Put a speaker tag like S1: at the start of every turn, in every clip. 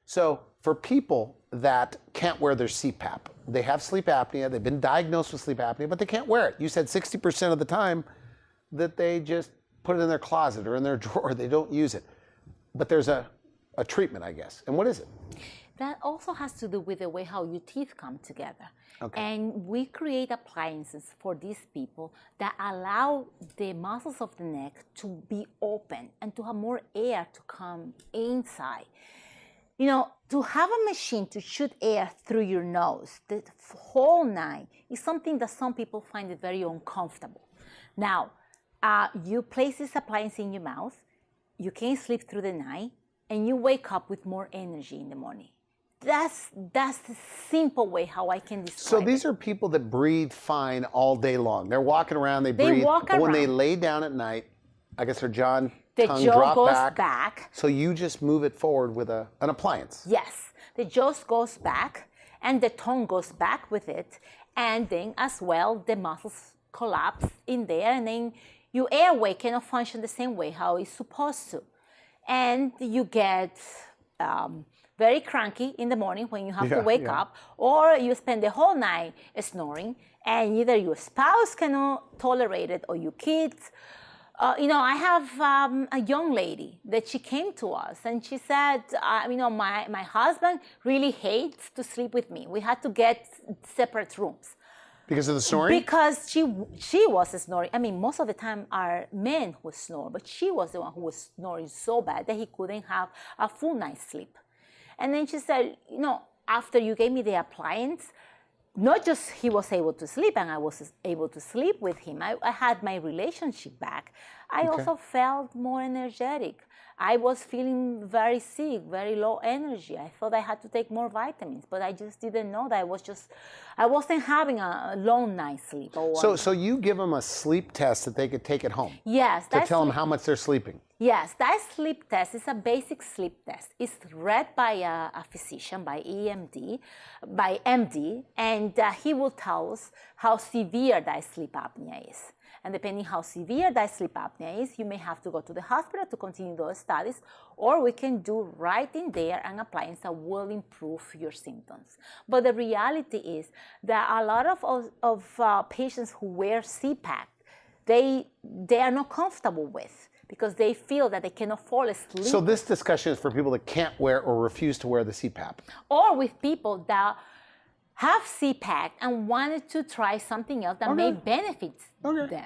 S1: So for people that can't wear their CPAP, they have sleep apnea, they've been diagnosed with sleep apnea, but they can't wear it. You said 60% of the time that they just put it in their closet or in their drawer, they don't use it. But there's a treatment, I guess. And what is it?
S2: That also has to do with the way how your teeth come together.
S1: Okay.
S2: And we create appliances for these people that allow the muscles of the neck to be open and to have more air to come inside. You know, to have a machine to shoot air through your nose the whole night is something that some people find it very uncomfortable. Now, you place this appliance in your mouth, you can sleep through the night, and you wake up with more energy in the morning. That's the simple way how I can describe it.
S1: So these are people that breathe fine all day long. They're walking around, they breathe. But when they lay down at night, I guess their tongue goes back. So you just move it forward with an appliance.
S2: Yes, the jaw goes back and the tongue goes back with it. And then as well, the muscles collapse in there, and then your airway cannot function the same way how it's supposed to. And you get very cranky in the morning when you have to wake up, or you spend the whole night snoring, and either your spouse cannot tolerate it or your kids. You know, I have a young lady that she came to us and she said, you know, my husband really hates to sleep with me. We had to get separate rooms.
S1: Because of the snoring?
S2: Because she was snoring. I mean, most of the time are men who snore, but she was the one who was snoring so bad that he couldn't have a full night's sleep. And then she said, you know, after you gave me the appliance, not just he was able to sleep and I was able to sleep with him, I had my relationship back. I also felt more energetic. I was feeling very sick, very low energy. I thought I had to take more vitamins, but I just didn't know that I wasn't having a long night's sleep.
S1: So you give them a sleep test that they could take at home?
S2: Yes.
S1: To tell them how much they're sleeping?
S2: Yes, that sleep test is a basic sleep test. It's read by a physician, by MD, and he will tell us how severe that sleep apnea is. And depending how severe that sleep apnea is, you may have to go to the hospital to continue those studies, or we can do right in there an appliance that will improve your symptoms. But the reality is that a lot of patients who wear CPAP, they are not comfortable with, because they feel that they cannot fall asleep.
S1: So this discussion is for people that can't wear or refuse to wear the CPAP?
S2: Or with people that have CPAP and wanted to try something else that may benefit them.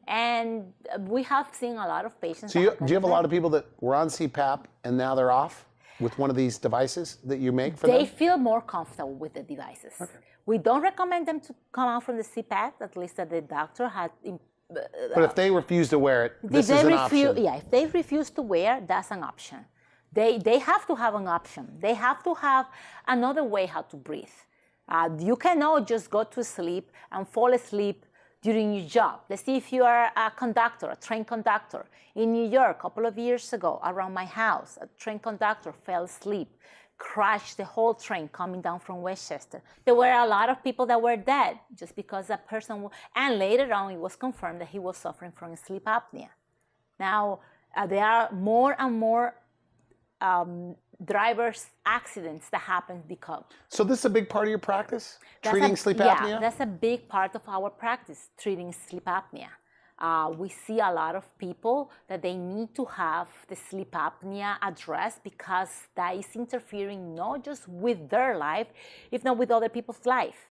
S2: And we have seen a lot of patients.
S1: So do you have a lot of people that were on CPAP and now they're off with one of these devices that you make for them?
S2: They feel more comfortable with the devices. Okay. We don't recommend them to come out from the CPAP, at least that the doctor had.
S1: But if they refuse to wear it, this is an option.
S2: Yeah, if they refuse to wear, that's an option. They have to have an option. They have to have another way how to breathe. You cannot just go to sleep and fall asleep during your job. Let's see if you are a conductor, a train conductor. In New York, a couple of years ago, around my house, a train conductor fell asleep, crashed the whole train coming down from Westchester. There were a lot of people that were dead just because that person, and later on it was confirmed that he was suffering from sleep apnea. Now, there are more and more drivers' accidents that happen because.
S1: So this is a big part of your practice? Treating sleep apnea?
S2: Yeah, that's a big part of our practice, treating sleep apnea. We see a lot of people that they need to have the sleep apnea addressed because that is interfering not just with their life, if not with other people's life.